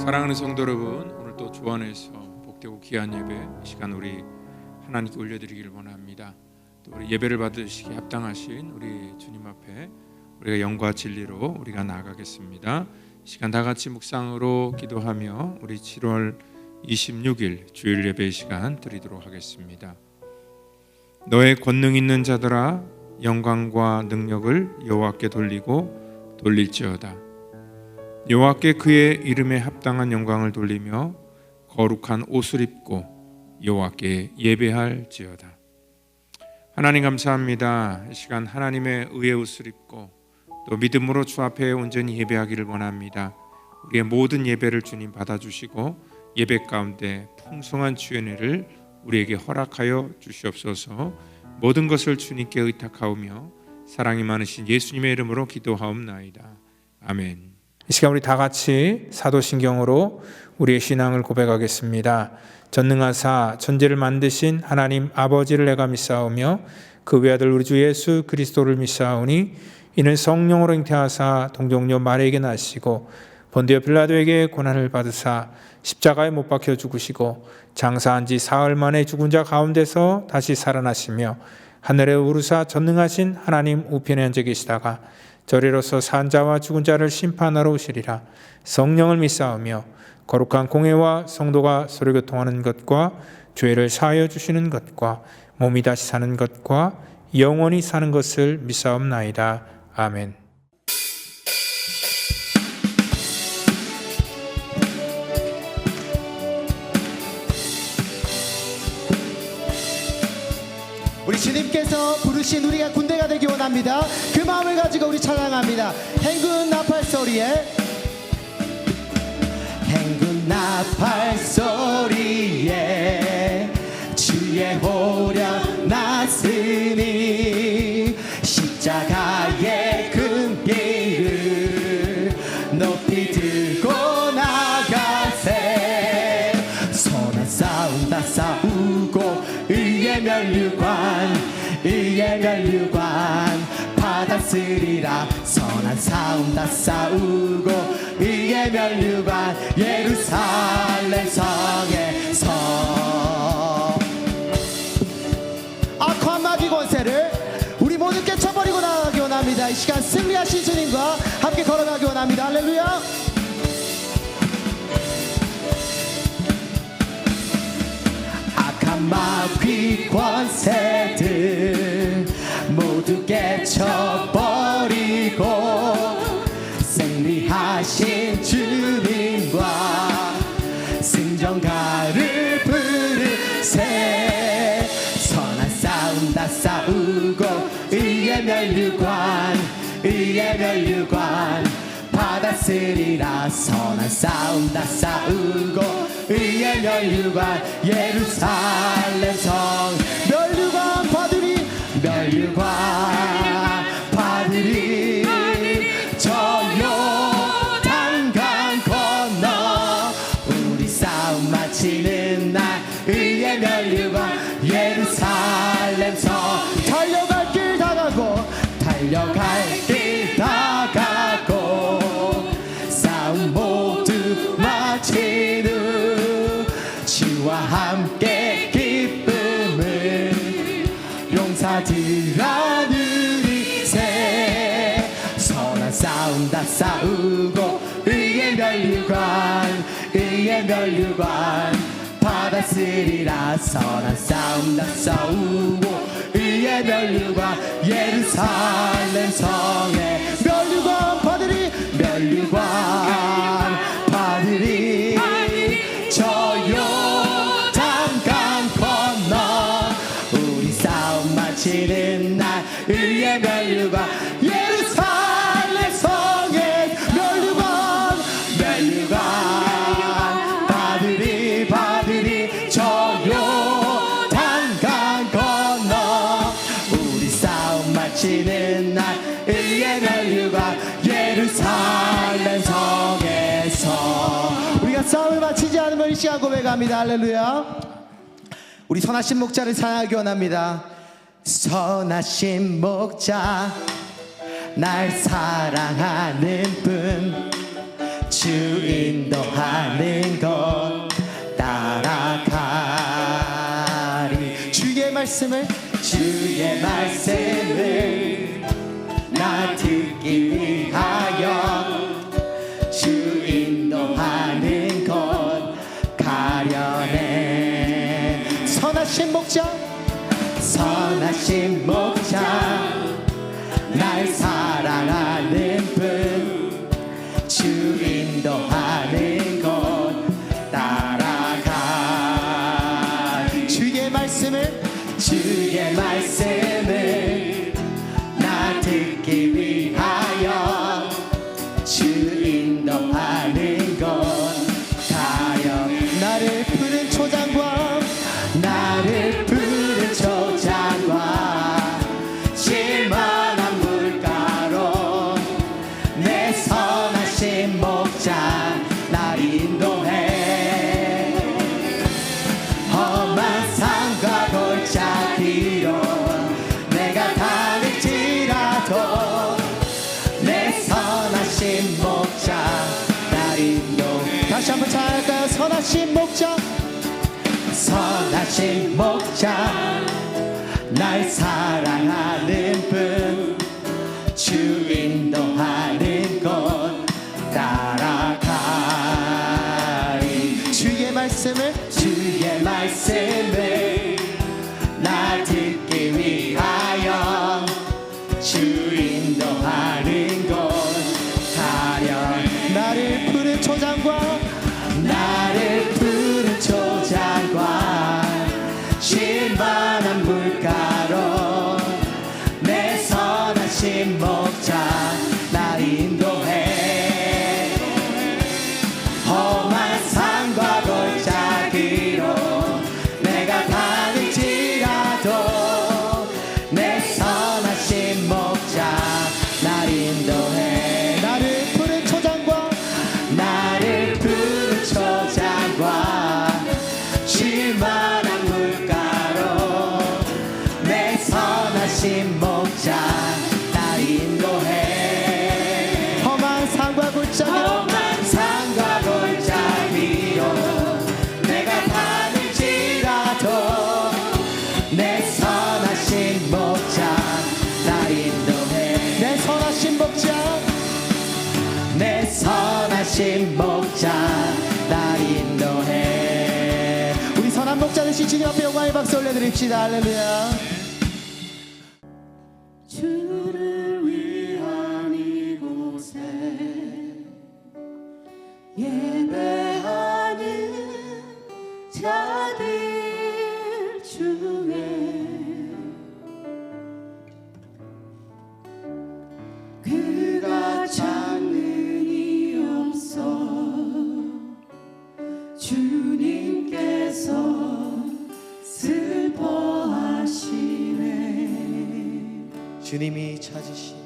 사랑하는 성도 여러분, 오늘 또 주 안에서 복되고 귀한 예배 이 시간 우리 하나님께 올려드리길 원합니다. 또 우리 예배를 받으시기에 합당하신 우리 주님 앞에 우리가 영과 진리로 우리가 나아가겠습니다. 이 시간 다 같이 묵상으로 기도하며 우리 7월 26일 주일 예배 시간 드리도록 하겠습니다. 너의 권능 있는 자들아, 영광과 능력을 여호와께 돌리고 돌릴지어다. 여호와께 그의 이름에 합당한 영광을 돌리며 거룩한 옷을 입고 여호와께 예배할지어다. 하나님 감사합니다. 이 시간 하나님의 의의 옷을 입고 또 믿음으로 주 앞에 온전히 예배하기를 원합니다. 우리의 모든 예배를 주님 받아주시고 예배 가운데 풍성한 주의 은혜를 우리에게 허락하여 주시옵소서. 모든 것을 주님께 의탁하오며 사랑이 많으신 예수님의 이름으로 기도하옵나이다. 아멘. 이 시간 우리 다 같이 사도신경으로 우리의 신앙을 고백하겠습니다. 전능하사 천지를 만드신 하나님 아버지를 내가 믿사오며 그 외아들 우리 주 예수 그리스도를 믿사오니 이는 성령으로 잉태하사 동정녀 마리아에게 나시고 본디오 빌라도에게 고난을 받으사 십자가에 못 박혀 죽으시고 장사한 지 사흘 만에 죽은 자 가운데서 다시 살아나시며 하늘에 오르사 전능하신 하나님 우편에 앉아 계시다가 저리로서 산 자와 죽은 자를 심판하러 오시리라. 성령을 믿사오며 거룩한 공회와 성도가 서로 교통하는 것과 죄를 사하여 주시는 것과 몸이 다시 사는 것과 영원히 사는 것을 믿사옵나이다. 아멘. 우리 주님께서 부르신 우리가 군대가 되기 원합니다. 그 마음을 가지고 우리 찬양합니다. 행군 나팔 소리에, 행군 나팔 소리에 주의 호령 났으니 십자가의 금길을 높이 들고 나가세. 선한 싸움 다 싸우고 의의 면류관 받았으리라. 선한 싸움 다 싸우고 의의 면류관 예루살렘 성에서 악한 마귀 권세를 우리 모두 깨쳐버리고 나가기 원합니다. 이 시간 승리하신 주님과 함께 걸어가기 원합니다. 할렐루야. 마귀 권세들 모두 깨쳐버리고 승리하신 주님과 승전가를 부르세. 선한 싸움 다 싸우고 의의 면류관 받았으리라. 선한 싸움 다 싸우고 의의 면류관 예루살렘 성 면류관 받으리 저 요단강 건너 우리 싸움 마치는 날 의의 면류관 예루살렘 성 달려갈 길 다 가고 싸움 모두 마친 후 주와 함께 기쁨을 용사들아 누리세. 선한 싸움 다 싸우고 의의 면류관 받았으리라. 선한 싸움 다 싸우고 의의 면류관 예루살렘 성에 면류관 받으리 저 요단강 건너 우리 싸움 마치는 날 의의 면류관 예루살렘 성 하늘과 예루살렘 성에서 우리가 싸움을 마치지 않으면 이 시간 고백합니다. 할렐루야. 우리 선하신 목자를 사랑하기 원합니다. 선하신 목자 날 사랑하는 분 주 인도하는 것 따라가리. 주의 말씀을 나 듣기 위하여 주 인도하는 것 가려내. 선하신 목자 날 사랑하는 분 주 인도하는 것 따라가. 주의 말씀을 나 듣기 위하여 주 인도하는 것 가려. 나를 푸른 초장과 실만한 물가로 내 선하신 목자 날 인도해. 험한 산과 골짜기로 내가 다닐지라도 내 선하신 목자 날 인도해. 다시 한번 찬양할까요? 선하신 목자 날 사랑하는 분 주 인도하는 곳 따라가리. 주의 말씀을 나 듣기 위하여 주 인도하는 곳 가려. 나를 푸른 초장과 실만한 물가로 내 선하신 목자 날 인도해. 험한 산과 골짜기로 내가 다닐지라도 내 선하신 목자 날 인도해. 나를 푸른 초장과 실만한 물가로 내 선하신 목자 날 인도해. 험한 산과 골짜기로 내가 다닐지라도 내 선하신 목자 날 인도해. 내 선하신 목자 날 인도해. 우리 선한 목자 되신 주님 앞에 영광의 박수 올려드립시다. 할렐루야. 주를 위한 이곳에 예배하는 자들 중에 그가 장능이 없어 주님께서 슬퍼하시네. 주님이 찾으시는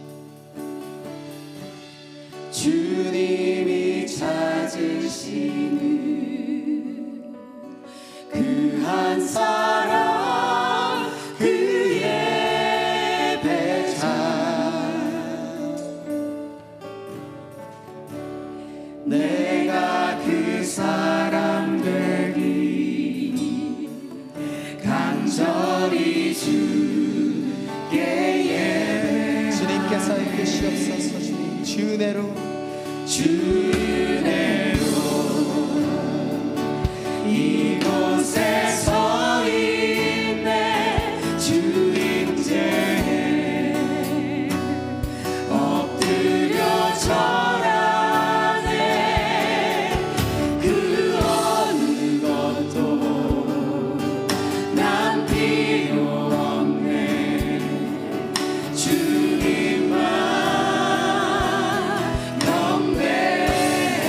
그 한 사람 그의 배차 내가 그 사람 되리 간절히 주께 예배. 주님께서 이끄시옵소서. 주님 주 은혜로 이곳에 서 있네. 주 임재에 엎드려 절하네. 그 어느 것도 난 필요 없네. 주님만 경배해.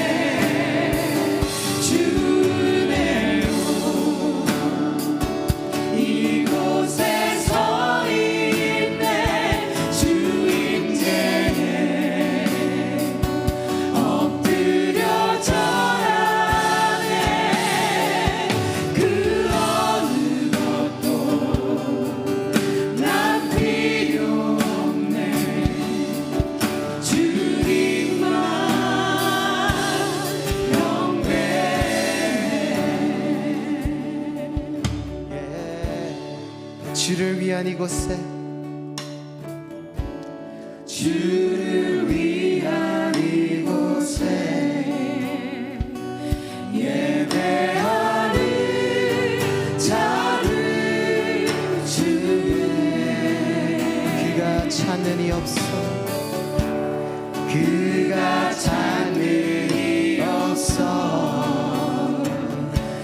주를 위한 이곳에 주를 위한 이곳에 예배하는 자를 주네. 그가 찾는 이 없어 그가 찾는 이 없어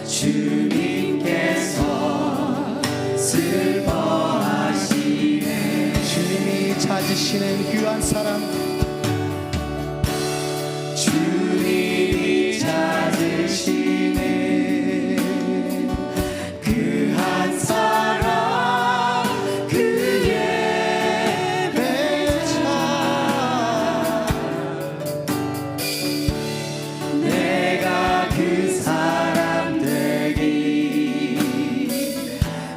주님께서 슬퍼하시네. 주님이 찾으시는 그 한 사람 주님이 찾으시네. 그 한 사람 그 예배자 내가 그 사람 되기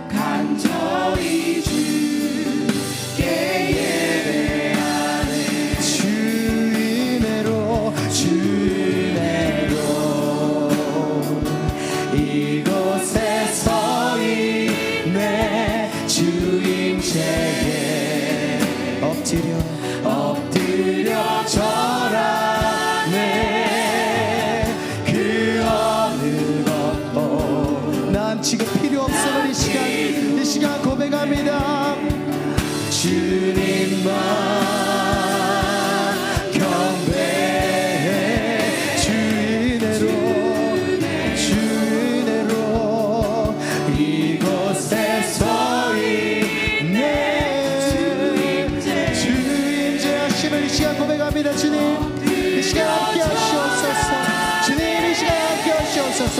간절히 주께 예배하네. 주 은혜로 이곳에 서 있네. 주임체에 엎드려 절하네. 그 어느 것도 난 지금 필요 없음을 이 시간 고백합니다. 주님만 경배해. 주 은혜로 이곳에 서 있네. 주 임재하심을 이 시간 고백합니다. 주님 이 시간 함께 하시옵소서. 주님 이 시간 함께 하시옵소서.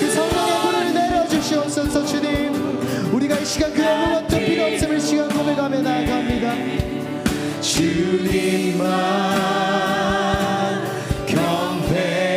그 성령의 불을 내려주시옵소서. 주님 우리가 이 시간 그 아무것도 필요 없음을 이 시간 고백하며 나아갑니다. 주님만 경배해.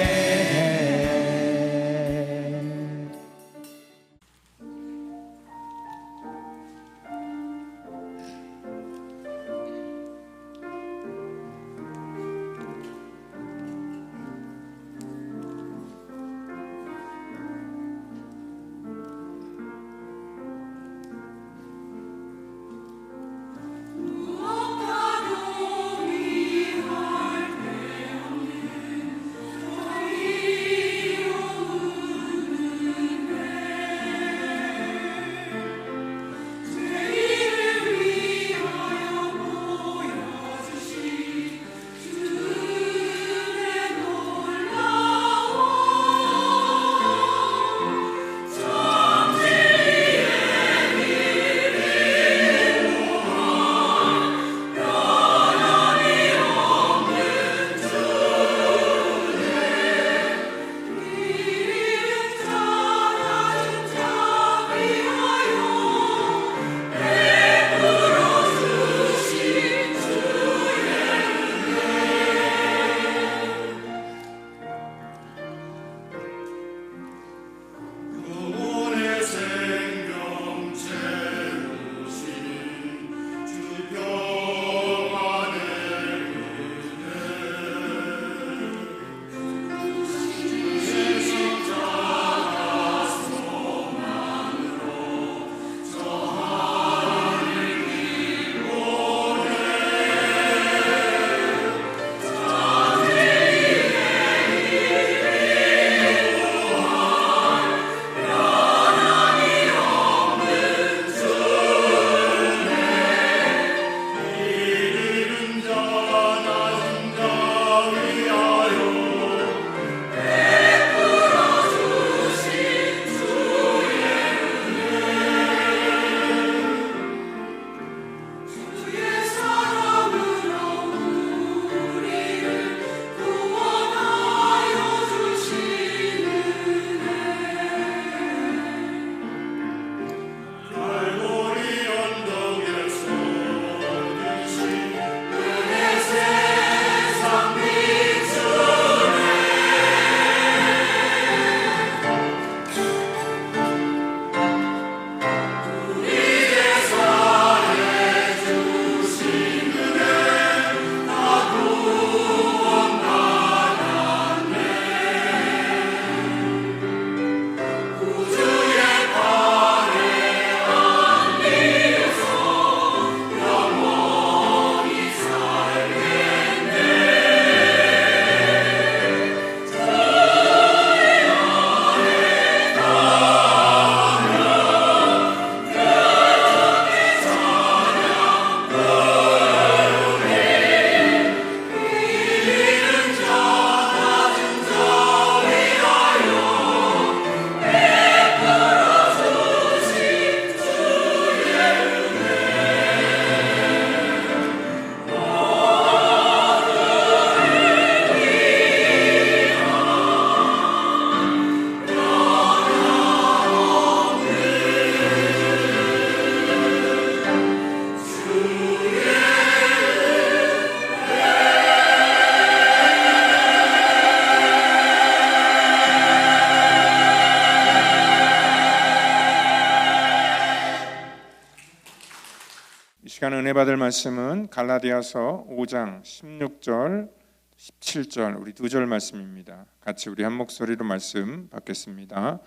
시간 은혜 받을 말씀은 갈라디아서 5장 16절 17절 우리 두 절 말씀입니다. 같이 우리 한 목소리로 말씀 받겠습니다.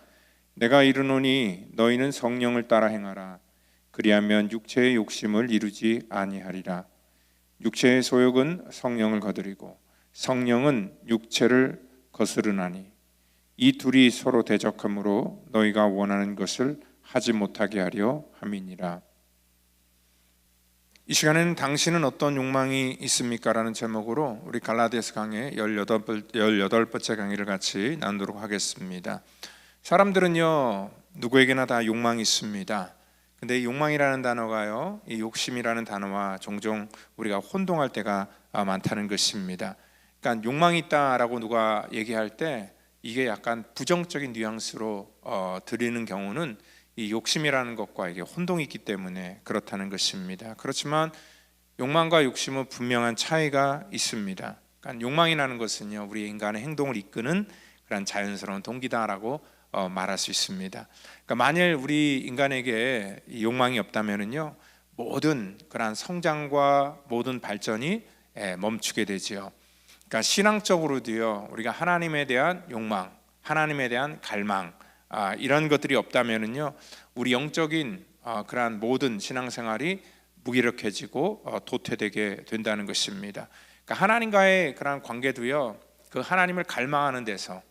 내가 이르노니 너희는 성령을 따라 행하라. 그리하면 육체의 욕심을 이루지 아니하리라. 육체의 소욕은 성령을 거스리고 성령은 육체를 거스르나니 이 둘이 서로 대적하므로 너희가 원하는 것을 하지 못하게 하려 함이니라. 이 시간에는 당신은 어떤 욕망이 있습니까? 라는 제목으로 우리 갈라디아서 강의 18번째 강의를 같이 나누도록 하겠습니다. 사람들은요 누구에게나 다 욕망이 있습니다. 근데 이 욕망이라는 단어가요 이 욕심이라는 단어와 종종 우리가 혼동할 때가 많다는 것입니다. 그러니까 욕망이 있다라고 누가 얘기할 때 이게 약간 부정적인 뉘앙스로 들리는 경우는 이 욕심이라는 것과 이게 혼동이 있기 때문에 그렇다는 것입니다. 그렇지만 욕망과 욕심은 분명한 차이가 있습니다. 그러니까 욕망이라는 것은요 우리 인간의 행동을 이끄는 그런 자연스러운 동기다라고 말할 수 있습니다. 그러니까 만일 우리 인간에게 이 욕망이 없다면은요 모든 그런 성장과 모든 발전이 멈추게 되지요. 그러니까 신앙적으로도요 우리가 하나님에 대한 욕망, 하나님에 대한 갈망 이런 것들이 없다면은요 우리 영적인 그러한 모든 신앙생활이 무기력해지고 도태되게 된다는 것입니다. 그러니까 하나님과의 그러한 관계도요 그 하나님을 갈망하는 데서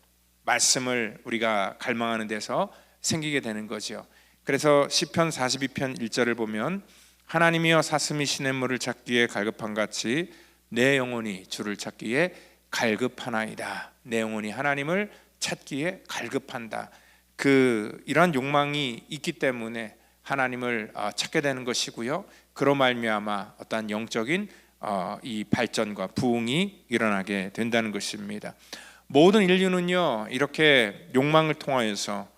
말씀을 우리가 갈망하는 데서 생기게 되는 거죠. 그래서 시편 42편 1절을 보면 하나님이여 사슴이 시냇물을 찾기에 갈급한 같이 내 영혼이 주를 찾기에 갈급하나이다. 내 영혼이 하나님을 찾기에 갈급한다. 이러한 욕망이 있기 때문에 하나님을 찾게 되는 것이고요. 그로 말미암아 어떠한 영적인 이 발전과 부흥이 일어나게 된다는 것입니다. 모든 인류는요 이렇게 욕망을 통하여서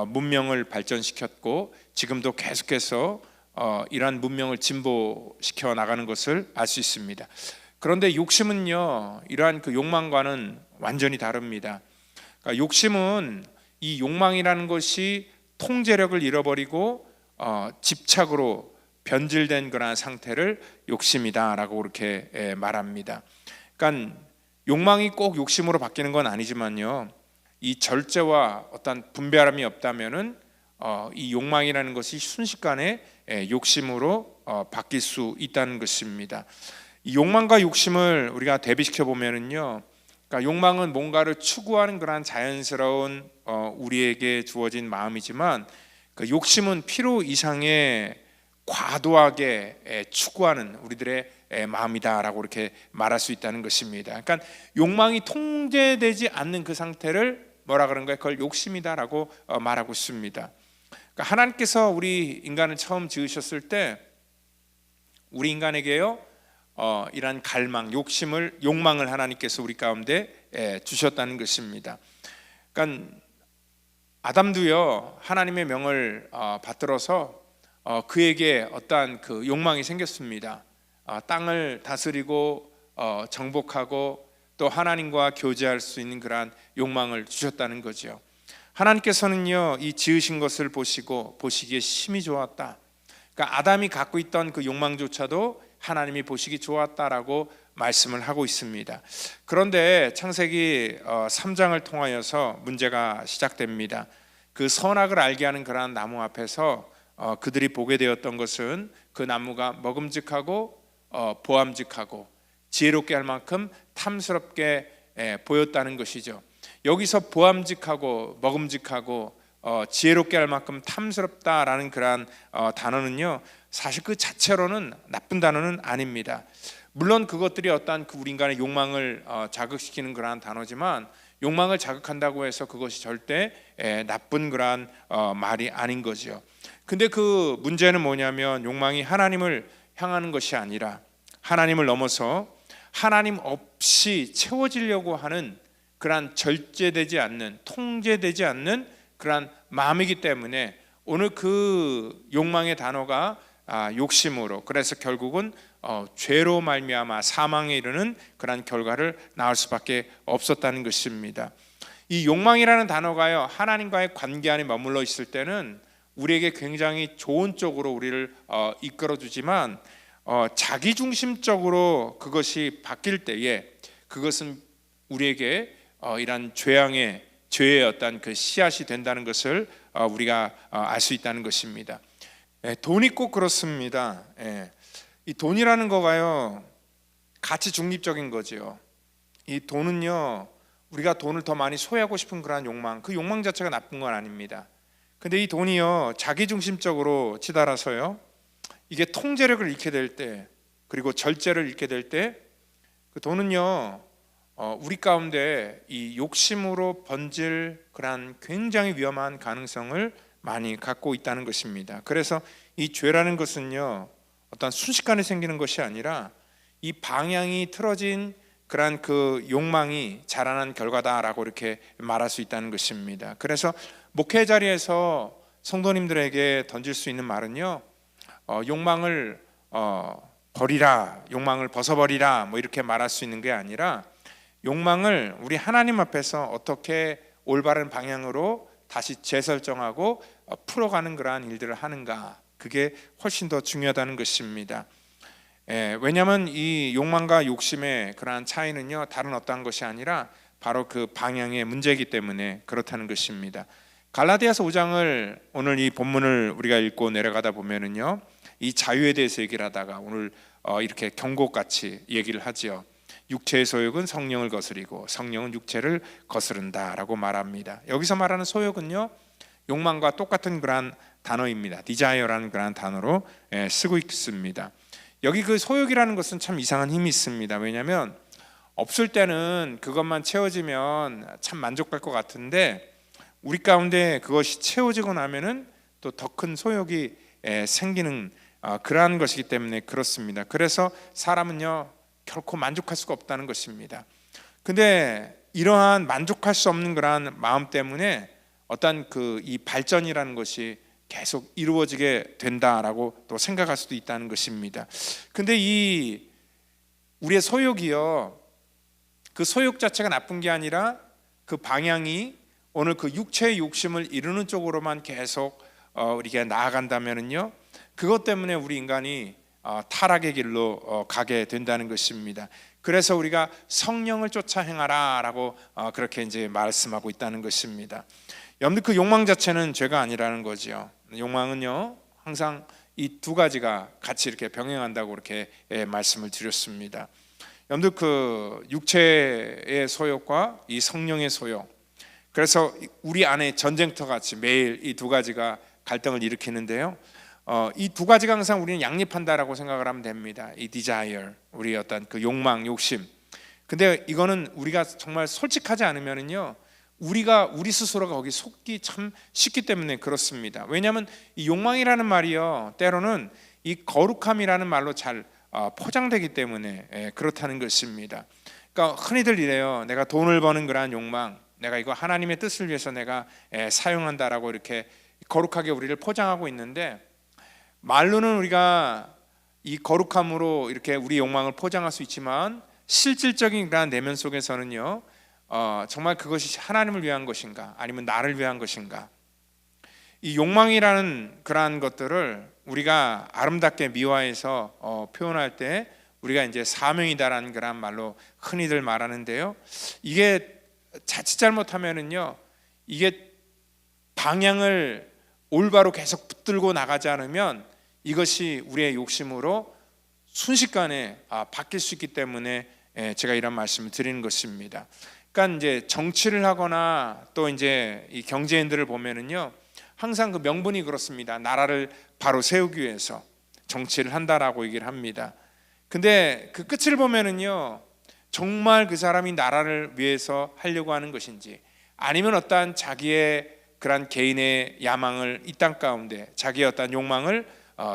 문명을 발전시켰고 지금도 계속해서 이러한 문명을 진보시켜 나가는 것을 알 수 있습니다. 그런데 욕심은요 이러한 그 욕망과는 완전히 다릅니다. 그러니까 욕심은 이 욕망이라는 것이 통제력을 잃어버리고 집착으로 변질된 그러한 상태를 욕심이다라고 그렇게 말합니다. 그러니까 욕망이 꼭 욕심으로 바뀌는 건 아니지만요 이 절제와 어떤 분별함이 없다면은 이 욕망이라는 것이 순식간에 욕심으로 바뀔 수 있다는 것입니다. 이 욕망과 욕심을 우리가 대비시켜 보면은요 그러니까 욕망은 뭔가를 추구하는 그런 자연스러운 우리에게 주어진 마음이지만 그 욕심은 필요 이상의 과도하게 추구하는 우리들의 마음이다라고 이렇게 말할 수 있다는 것입니다. 그러니까 욕망이 통제되지 않는 그 상태를 뭐라 그런가요? 그걸 욕심이다라고 말하고 있습니다. 그러니까 하나님께서 우리 인간을 처음 지으셨을 때 우리 인간에게요 이러한 갈망, 욕망을 하나님께서 우리 가운데 주셨다는 것입니다. 그러니까 아담도요 하나님의 명을 받들어서 그에게 어떠한 그 욕망이 생겼습니다. 땅을 다스리고 정복하고 또 하나님과 교제할 수 있는 그러한 욕망을 주셨다는 거죠. 하나님께서는요 이 지으신 것을 보시기에 심히 좋았다. 그러니까 아담이 갖고 있던 그 욕망조차도 하나님이 보시기 좋았다라고 말씀을 하고 있습니다. 그런데 창세기 3장을 통하여서 문제가 시작됩니다. 그 선악을 알게 하는 그러한 나무 앞에서 그들이 보게 되었던 것은 그 나무가 먹음직하고 보암직하고 지혜롭게 할 만큼 탐스럽게 보였다는 것이죠. 여기서 보암직하고 먹음직하고 지혜롭게 할 만큼 탐스럽다라는 그러한 단어는요 사실 그 자체로는 나쁜 단어는 아닙니다. 물론 그것들이 어떠한 그 우리 인간의 욕망을 자극시키는 그러한 단어지만 욕망을 자극한다고 해서 그것이 절대 나쁜 그러한 말이 아닌 거죠. 근데 그 문제는 뭐냐면 욕망이 하나님을 향하는 것이 아니라 하나님을 넘어서 하나님 없이 채워지려고 하는 그러한 절제되지 않는 통제되지 않는 그러한 마음이기 때문에 오늘 그 욕망의 단어가 욕심으로 그래서 결국은 죄로 말미암아 사망에 이르는 그러한 결과를 낳을 수밖에 없었다는 것입니다. 이 욕망이라는 단어가요 하나님과의 관계 안에 머물러 있을 때는 우리에게 굉장히 좋은 쪽으로 우리를 이끌어주지만 자기중심적으로 그것이 바뀔 때에 그것은 우리에게 이런 죄의 어떤 그 씨앗이 된다는 것을 우리가 알 수 있다는 것입니다. 돈이 꼭 그렇습니다. 이 돈이라는 거가요, 가치 중립적인 거죠. 이 돈은요, 우리가 돈을 더 많이 소유하고 싶은 그러한 욕망, 그 욕망 자체가 나쁜 건 아닙니다. 근데 이 돈이요, 자기중심적으로 치달아서요, 이게 통제력을 잃게 될 때, 그리고 절제를 잃게 될 때, 그 돈은요, 우리 가운데 이 욕심으로 번질 그런 굉장히 위험한 가능성을 많이 갖고 있다는 것입니다. 그래서 이 죄라는 것은요, 어떤 순식간에 생기는 것이 아니라 이 방향이 틀어진 그러한 그 욕망이 자라난 결과다라고 이렇게 말할 수 있다는 것입니다. 그래서 목회 자리에서 성도님들에게 던질 수 있는 말은요, 욕망을 버리라, 욕망을 벗어버리라, 뭐 이렇게 말할 수 있는 게 아니라 욕망을 우리 하나님 앞에서 어떻게 올바른 방향으로 다시 재설정하고 풀어가는 그러한 일들을 하는가, 그게 훨씬 더 중요하다는 것입니다. 왜냐하면 이 욕망과 욕심의 그러한 차이는요, 다른 어떠한 것이 아니라 바로 그 방향의 문제이기 때문에 그렇다는 것입니다. 갈라디아서 5장을 오늘 이 본문을 우리가 읽고 내려가다 보면은요, 이 자유에 대해서 얘기를 하다가 오늘 이렇게 경고같이 얘기를 하지요. 육체의 소욕은 성령을 거스리고 성령은 육체를 거스른다라고 말합니다. 여기서 말하는 소욕은요, 욕망과 똑같은 그러한 단어입니다. desire라는 그러한 단어로 쓰고 있습니다. 여기 그 소욕이라는 것은 참 이상한 힘이 있습니다. 왜냐하면 없을 때는 그것만 채워지면 참 만족할 것 같은데, 우리 가운데 그것이 채워지고 나면은 또 더 큰 소욕이 생기는 그러한 것이기 때문에 그렇습니다. 그래서 사람은요, 결코 만족할 수가 없다는 것입니다. 근데 이러한 만족할 수 없는 그러한 마음 때문에 어떤 그 이 발전이라는 것이 계속 이루어지게 된다라고 또 생각할 수도 있다는 것입니다. 근데 이 우리의 소욕이요, 그 소욕 자체가 나쁜 게 아니라 그 방향이 오늘 그 육체의 욕심을 이루는 쪽으로만 계속 우리가 나아간다면은요, 그것 때문에 우리 인간이 타락의 길로 가게 된다는 것입니다. 그래서 우리가 성령을 쫓아 행하라라고 그렇게 이제 말씀하고 있다는 것입니다. 여러분들, 그 욕망 자체는 죄가 아니라는 거죠. 욕망은요, 항상 이 두 가지가 같이 이렇게 병행한다고 이렇게 말씀을 드렸습니다. 여러분들, 그 육체의 소욕과 이 성령의 소욕, 그래서 우리 안에 전쟁터 같이 매일 이 두 가지가 갈등을 일으키는데요, 이 두 가지가 항상 우리는 양립한다라고 생각을 하면 됩니다. 이 desire, 우리 어떤 그 욕망, 욕심. 근데 이거는 우리가 정말 솔직하지 않으면은요, 우리 스스로가 거기 속기 참 쉽기 때문에 그렇습니다. 왜냐하면 이 욕망이라는 말이요, 때로는 이 거룩함이라는 말로 잘 포장되기 때문에 그렇다는 것입니다. 그러니까 흔히들 이래요. 내가 돈을 버는 그러한 욕망, 내가 이거 하나님의 뜻을 위해서 내가 사용한다라고 이렇게 거룩하게 우리를 포장하고 있는데, 말로는 우리가 이 거룩함으로 이렇게 우리 욕망을 포장할 수 있지만 실질적인 그러한 내면 속에서는요, 정말 그것이 하나님을 위한 것인가, 아니면 나를 위한 것인가, 이 욕망이라는 그러한 것들을 우리가 아름답게 미화해서 표현할 때 우리가 이제 사명이다라는 그런 말로 흔히들 말하는데요, 이게 자칫 잘못하면은요, 이게 방향을 올바로 계속 붙들고 나가지 않으면 이것이 우리의 욕심으로 순식간에 바뀔 수 있기 때문에 제가 이런 말씀을 드리는 것입니다. 그러니까 이제 정치를 하거나 또 이제 이 경제인들을 보면은요, 항상 그 명분이 그렇습니다. 나라를 바로 세우기 위해서 정치를 한다라고 얘기를 합니다. 근데 그 끝을 보면은요, 정말 그 사람이 나라를 위해서 하려고 하는 것인지, 아니면 어떠한 자기의 그런 개인의 야망을 이 땅 가운데 자기의 어떤 욕망을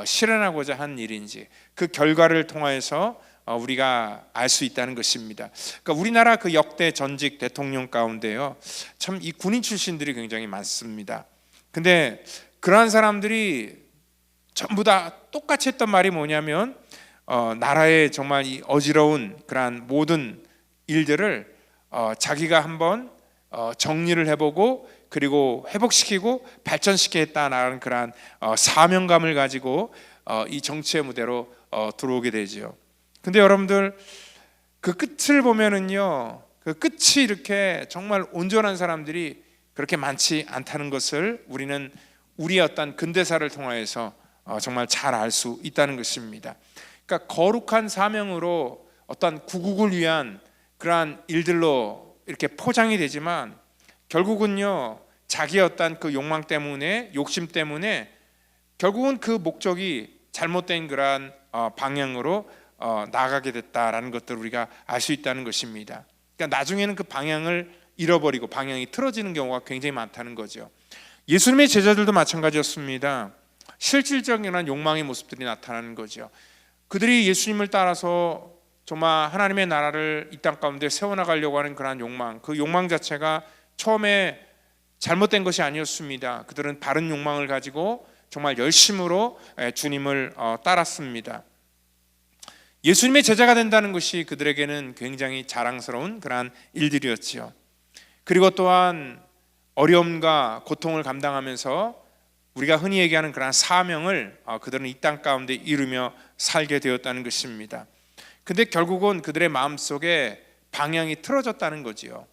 실현하고자 한 일인지, 그 결과를 통해서 우리가 알 수 있다는 것입니다. 그러니까 우리나라 그 역대 전직 대통령 가운데요, 참 이 군인 출신들이 굉장히 많습니다. 근데 그러한 사람들이 전부 다 똑같이 했던 말이 뭐냐면, 나라의 정말 이 어지러운 그러한 모든 일들을 자기가 한번 정리를 해보고 그리고 회복시키고 발전시키겠다는 그러한 사명감을 가지고 이 정치의 무대로 들어오게 되죠. 근데 여러분들 그 끝을 보면은요, 그 끝이 이렇게 정말 온전한 사람들이 그렇게 많지 않다는 것을 우리는 우리의 어떤 근대사를 통하여서 정말 잘 알 수 있다는 것입니다. 그러니까 거룩한 사명으로 어떤 구국을 위한 그러한 일들로 이렇게 포장이 되지만 결국은요, 자기의 어떤 그 욕망 때문에, 욕심 때문에 결국은 그 목적이 잘못된 그러한 방향으로 나아가게 됐다라는 것들을 우리가 알 수 있다는 것입니다. 그러니까 나중에는 그 방향을 잃어버리고 방향이 틀어지는 경우가 굉장히 많다는 거죠. 예수님의 제자들도 마찬가지였습니다. 실질적인 욕망의 모습들이 나타나는 거죠. 그들이 예수님을 따라서 정말 하나님의 나라를 이 땅 가운데 세워나가려고 하는 그러한 욕망, 그 욕망 자체가 처음에 잘못된 것이 아니었습니다. 그들은 바른 욕망을 가지고 정말 열심으로 주님을 따랐습니다. 예수님의 제자가 된다는 것이 그들에게는 굉장히 자랑스러운 그러한 일들이었지요. 그리고 또한 어려움과 고통을 감당하면서 우리가 흔히 얘기하는 그러한 사명을 그들은 이 땅 가운데 이루며 살게 되었다는 것입니다. 근데 결국은 그들의 마음속에 방향이 틀어졌다는 거지요.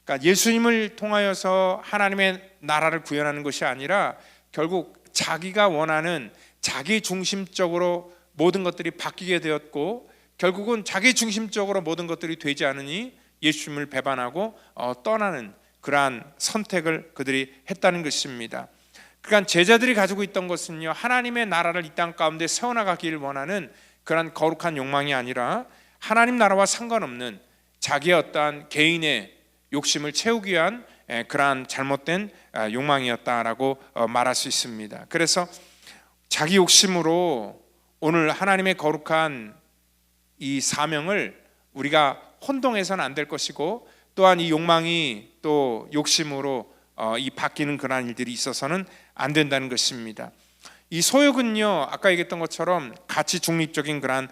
그러니까 예수님을 통하여서 하나님의 나라를 구현하는 것이 아니라 결국 자기가 원하는 자기 중심적으로 모든 것들이 바뀌게 되었고, 결국은 자기 중심적으로 모든 것들이 되지 않으니 예수님을 배반하고 떠나는 그러한 선택을 그들이 했다는 것입니다. 그러니까 제자들이 가지고 있던 것은요, 하나님의 나라를 이 땅 가운데 세워나가기를 원하는 그러한 거룩한 욕망이 아니라 하나님 나라와 상관없는 자기의 어떠한 개인의 욕심을 채우기 위한 그러한 잘못된 욕망이었다라고 말할 수 있습니다. 그래서 자기 욕심으로 오늘 하나님의 거룩한 이 사명을 우리가 혼동해서는 안 될 것이고, 또한 이 욕망이 또 욕심으로 이 바뀌는 그러한 일들이 있어서는 안 된다는 것입니다. 이 소욕은요, 아까 얘기했던 것처럼 가치 중립적인 그러한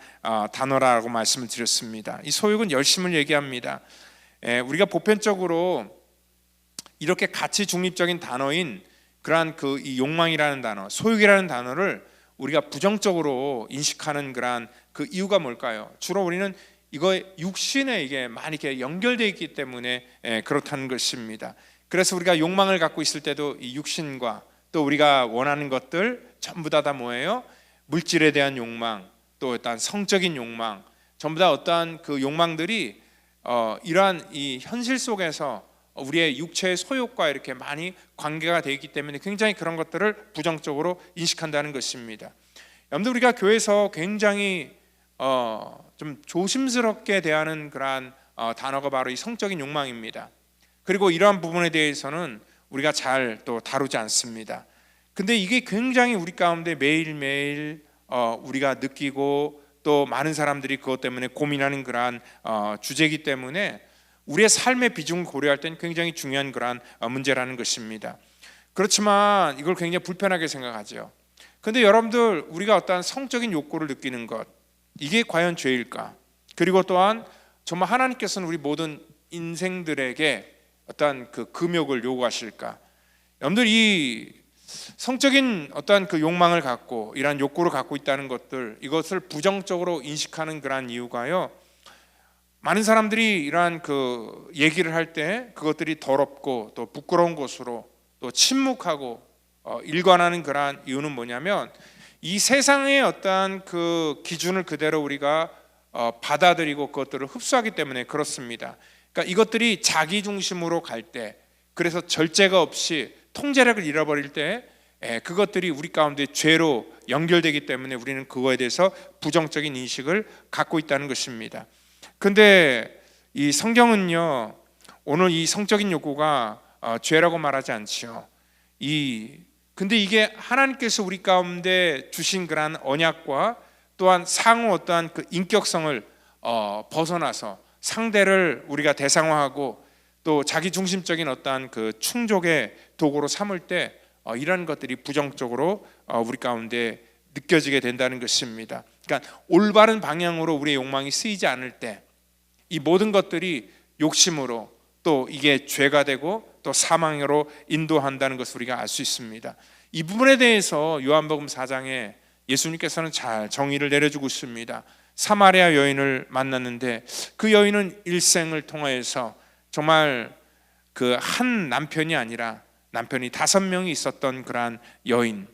단어라고 말씀을 드렸습니다. 이 소욕은 열심을 얘기합니다. 우리가 보편적으로 이렇게 가치 중립적인 단어인 그러한 그 이 욕망이라는 단어, 소욕이라는 단어를 우리가 부정적으로 인식하는 그러한 그 이유가 뭘까요? 주로 우리는 이거 육신에 이게 많이 이렇게 연결되어 있기 때문에 그렇다는 것입니다. 그래서 우리가 욕망을 갖고 있을 때도 이 육신과 또 우리가 원하는 것들 전부 다 뭐예요? 물질에 대한 욕망, 또 어떤 성적인 욕망, 전부 다 어떠한 그 욕망들이 이러한 이 현실 속에서 우리의 육체의 소욕과 이렇게 많이 관계가 되어 있기 때문에 굉장히 그런 것들을 부정적으로 인식한다는 것입니다. 여러분들, 우리가 교회에서 굉장히 좀 조심스럽게 대하는 그러한 단어가 바로 이 성적인 욕망입니다. 그리고 이러한 부분에 대해서는 우리가 잘 또 다루지 않습니다. 근데 이게 굉장히 우리 가운데 매일매일 우리가 느끼고 또 많은 사람들이 그것 때문에 고민하는 그러한 주제이기 때문에 우리의 삶의 비중을 고려할 때는 굉장히 중요한 그러한 문제라는 것입니다. 그렇지만 이걸 굉장히 불편하게 생각하죠. 근데 여러분들, 우리가 어떠한 성적인 욕구를 느끼는 것, 이게 과연 죄일까? 그리고 또한 정말 하나님께서는 우리 모든 인생들에게 어떠한 그 금욕을 요구하실까? 여러분들, 이 성적인 어떠한 그 욕망을 갖고 이러한 욕구를 갖고 있다는 것들, 이것을 부정적으로 인식하는 그러한 이유가요, 많은 사람들이 이러한 그 얘기를 할 때 그것들이 더럽고 또 부끄러운 것으로 또 침묵하고 일관하는 그러한 이유는 뭐냐면, 이 세상의 어떠한 그 기준을 그대로 우리가 받아들이고 그것들을 흡수하기 때문에 그렇습니다. 그러니까 이것들이 자기 중심으로 갈 때, 그래서 절제가 없이 통제력을 잃어버릴 때 그것들이 우리 가운데 죄로 연결되기 때문에 우리는 그거에 대해서 부정적인 인식을 갖고 있다는 것입니다. 근데 이 성경은요, 오늘 이 성적인 욕구가 죄라고 말하지 않지요. 근데 이게 하나님께서 우리 가운데 주신 그러한 언약과 또한 상호 어떠한 그 인격성을 벗어나서 상대를 우리가 대상화하고 또 자기 중심적인 어떠한 그 충족의 도구로 삼을 때 이런 것들이 부정적으로 우리 가운데 느껴지게 된다는 것입니다. 그러니까 올바른 방향으로 우리의 욕망이 쓰이지 않을 때 이 모든 것들이 욕심으로 또 이게 죄가 되고 또 사망으로 인도한다는 것을 우리가 알 수 있습니다. 이 부분에 대해서 요한복음 4장에 예수님께서는 잘 정의를 내려주고 있습니다. 사마리아 여인을 만났는데 그 여인은 일생을 통하여서 정말 그 한 남편이 아니라 남편이 5명이 있었던 그러한 여인,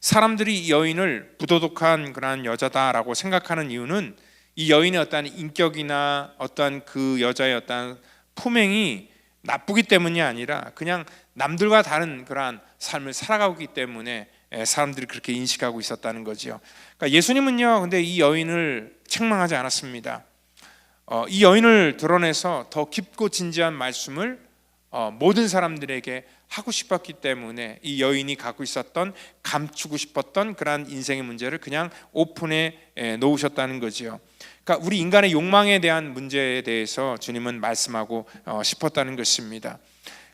사람들이 이 여인을 부도덕한 그러한 여자다라고 생각하는 이유는 이 여인의 어떠한 인격이나 어떠한 그 여자의 어떠한 품행이 나쁘기 때문이 아니라 그냥 남들과 다른 그러한 삶을 살아가고 있기 때문에 사람들이 그렇게 인식하고 있었다는 거죠. 그러니까 예수님은요, 근데 이 여인을 책망하지 않았습니다. 이 여인을 드러내서 더 깊고 진지한 말씀을 모든 사람들에게 하고 싶었기 때문에 이 여인이 갖고 있었던 감추고 싶었던 그러한 인생의 문제를 그냥 오픈해 놓으셨다는 거지요. 그러니까 우리 인간의 욕망에 대한 문제에 대해서 주님은 말씀하고 싶었다는 것입니다.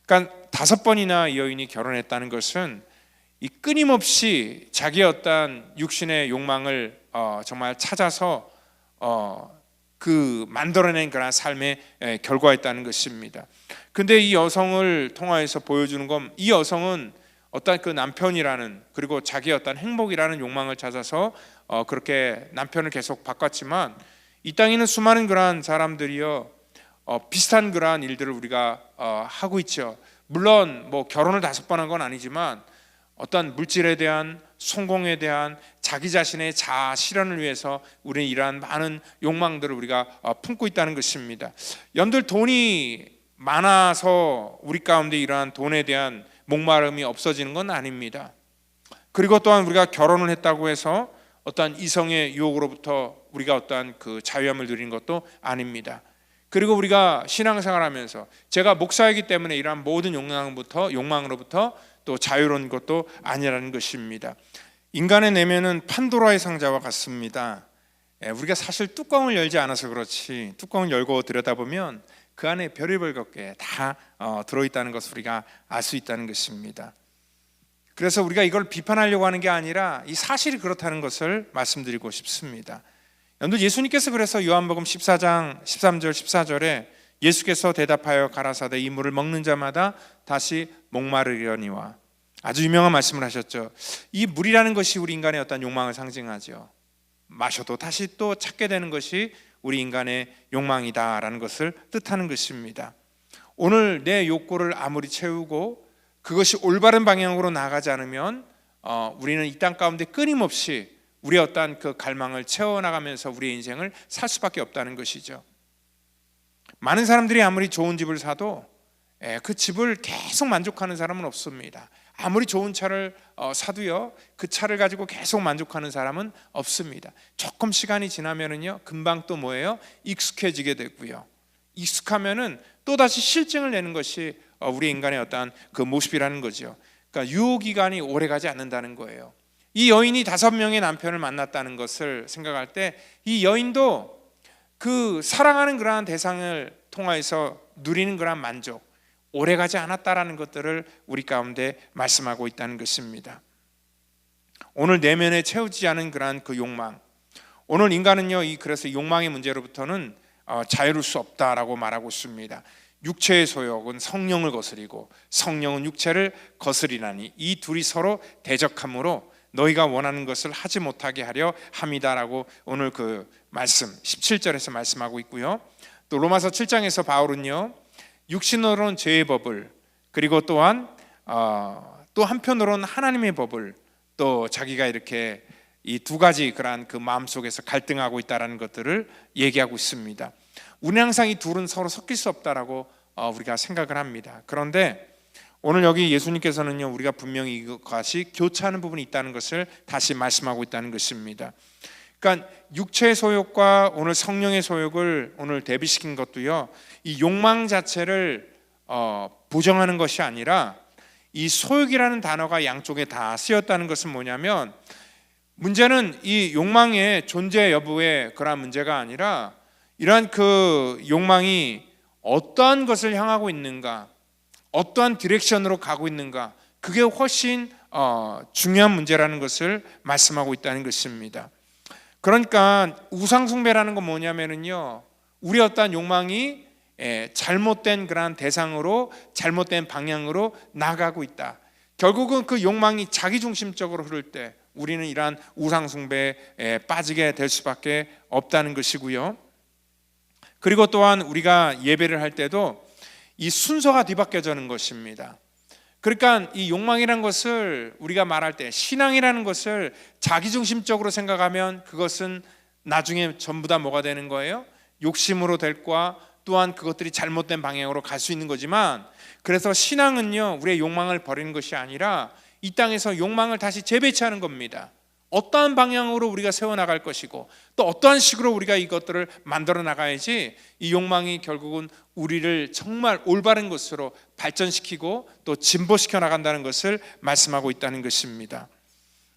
그러니까 5번이나 이 여인이 결혼했다는 것은 이 끊임없이 자기의 어떤 육신의 욕망을 정말 찾아서 그 만들어낸 그런 삶의 결과였다는 것입니다. 근데 이 여성을 통하여서 보여주는 건 이 여성은 어떤 그 남편이라는 그리고 자기의 어떤 행복이라는 욕망을 찾아서 그렇게 남편을 계속 바꿨지만 이 땅에 있는 수많은 그러한 사람들이요 비슷한 그러한 일들을 우리가 하고 있죠. 물론 뭐 결혼을 5번 한 건 아니지만 어떤 물질에 대한 성공에 대한 자기 자신의 자아 실현을 위해서 우리는 이러한 많은 욕망들을 우리가 품고 있다는 것입니다. 여러분들 돈이 많아서 우리 가운데 이러한 돈에 대한 목마름이 없어지는 건 아닙니다. 그리고 또한 우리가 결혼을 했다고 해서 어떠한 이성의 유혹으로부터 우리가 어떠한 그 자유함을 누리는 것도 아닙니다. 그리고 우리가 신앙생활하면서 제가 목사이기 때문에 이러한 모든 욕망으로부터 또 자유로운 것도 아니라는 것입니다. 인간의 내면은 판도라의 상자와 같습니다. 우리가 사실 뚜껑을 열지 않아서 그렇지 뚜껑을 열고 들여다보면 그 안에 별의별 것게 다 들어있다는 것을 우리가 알 수 있다는 것입니다. 그래서 우리가 이걸 비판하려고 하는 게 아니라 이 사실이 그렇다는 것을 말씀드리고 싶습니다. 여러분, 예수님께서 그래서 요한복음 14장 13절 14절에 예수께서 대답하여 가라사대 이 물을 먹는 자마다 다시 목마르려니와 아주 유명한 말씀을 하셨죠. 이 물이라는 것이 우리 인간의 어떤 욕망을 상징하죠. 마셔도 다시 또 찾게 되는 것이 우리 인간의 욕망이다라는 것을 뜻하는 것입니다. 오늘 내 욕구를 아무리 채우고 그것이 올바른 방향으로 나가지 않으면 우리는 이 땅 가운데 끊임없이 우리의 어떠한 그 갈망을 채워나가면서 우리의 인생을 살 수밖에 없다는 것이죠. 많은 사람들이 아무리 좋은 집을 사도 그 집을 계속 만족하는 사람은 없습니다. 아무리 좋은 차를 사도요 그 차를 가지고 계속 만족하는 사람은 없습니다. 조금 시간이 지나면은요 금방 또 뭐예요? 익숙해지게 되고요. 익숙하면은 또 다시 실증을 내는 것이 우리 인간의 어떠한 그 모습이라는 거죠. 그러니까 유효 기간이 오래 가지 않는다는 거예요. 이 여인이 5명의 남편을 만났다는 것을 생각할 때 이 여인도 그 사랑하는 그러한 대상을 통하여서 누리는 그러한 만족 오래가지 않았다라는 것들을 우리 가운데 말씀하고 있다는 것입니다. 오늘 내면에 채우지 않은 그러한 그 욕망, 오늘 인간은요 그래서 욕망의 문제로부터는 자유로울 수 없다라고 말하고 있습니다. 육체의 소욕은 성령을 거스리고 성령은 육체를 거스리나니 이 둘이 서로 대적함으로 너희가 원하는 것을 하지 못하게 하려 함이다라고 오늘 그 말씀 17절에서 말씀하고 있고요. 또 로마서 7장에서 바울은요 육신으로는 죄의 법을 그리고 또한 또 한편으로는 하나님의 법을 또 자기가 이렇게 이 두 가지 그러한 그 마음속에서 갈등하고 있다라는 것들을 얘기하고 있습니다. 우리는 항상 이 둘은 서로 섞일 수 없다라고 우리가 생각을 합니다. 그런데 오늘 여기 예수님께서는요 우리가 분명히 이것이 교차하는 부분이 있다는 것을 다시 말씀하고 있다는 것입니다. 그러니까 육체의 소욕과 오늘 성령의 소욕을 오늘 대비시킨 것도요 이 욕망 자체를 부정하는 것이 아니라 이 소욕이라는 단어가 양쪽에 다 쓰였다는 것은 뭐냐면 문제는 이 욕망의 존재 여부의 그런 문제가 아니라 이러한 그 욕망이 어떠한 것을 향하고 있는가 어떠한 디렉션으로 가고 있는가 그게 훨씬 중요한 문제라는 것을 말씀하고 있다는 것입니다. 그러니까 우상숭배라는 건 뭐냐면은요 우리 어떠한 욕망이 잘못된 그러한 대상으로 잘못된 방향으로 나가고 있다. 결국은 그 욕망이 자기중심적으로 흐를 때 우리는 이러한 우상 숭배에 빠지게 될 수밖에 없다는 것이고요. 그리고 또한 우리가 예배를 할 때도 이 순서가 뒤바뀌어지는 것입니다. 그러니까 이 욕망이라는 것을 우리가 말할 때, 신앙이라는 것을 자기중심적으로 생각하면 그것은 나중에 전부 다 뭐가 되는 거예요? 욕심으로 될 거와 또한 그것들이 잘못된 방향으로 갈 수 있는 거지만, 그래서 신앙은요, 우리의 욕망을 버리는 것이 아니라 이 땅에서 욕망을 다시 재배치하는 겁니다. 어떠한 방향으로 우리가 세워나갈 것이고 또 어떠한 식으로 우리가 이것들을 만들어 나가야지 이 욕망이 결국은 우리를 정말 올바른 것으로 발전시키고 또 진보시켜 나간다는 것을 말씀하고 있다는 것입니다.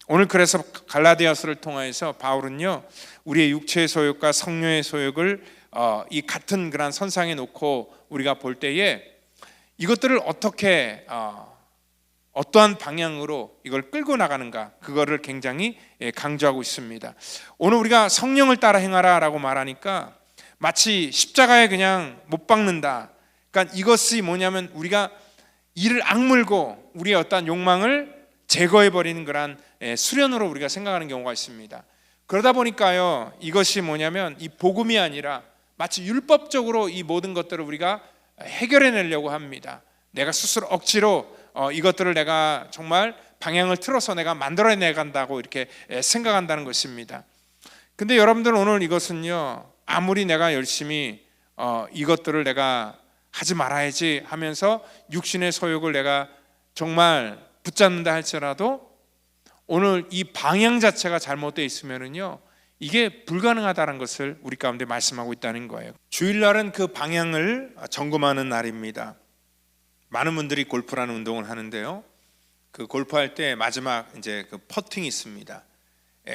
오늘 그래서 갈라디아서를 통해서 바울은요, 우리의 육체의 소욕과 성령의 소욕을 이 같은 그런 선상에 놓고 우리가 볼 때에 이것들을 어떻게 어떠한 방향으로 이걸 끌고 나가는가, 그거를 굉장히 강조하고 있습니다. 오늘 우리가 성령을 따라 행하라 라고 말하니까 마치 십자가에 그냥 못 박는다, 그러니까 이것이 뭐냐면 우리가 이를 악물고 우리의 어떠한 욕망을 제거해버리는 그런 수련으로 우리가 생각하는 경우가 있습니다. 그러다 보니까요, 이것이 뭐냐면 이 복음이 아니라 마치 율법적으로 이 모든 것들을 우리가 해결해내려고 합니다. 내가 스스로 억지로 이것들을 내가 정말 방향을 틀어서 내가 만들어내 간다고 이렇게 생각한다는 것입니다. 근데 여러분들, 오늘 이것은요, 아무리 내가 열심히 이것들을 내가 하지 말아야지 하면서 육신의 소욕을 내가 정말 붙잡는다 할지라도 오늘 이 방향 자체가 잘못되어 있으면은요, 이게 불가능하다는 것을 우리 가운데 말씀하고 있다는 거예요. 주일날은 그 방향을 점검하는 날입니다. 많은 분들이 골프라는 운동을 하는데요, 그 골프할 때 마지막 이제 그 퍼팅이 있습니다.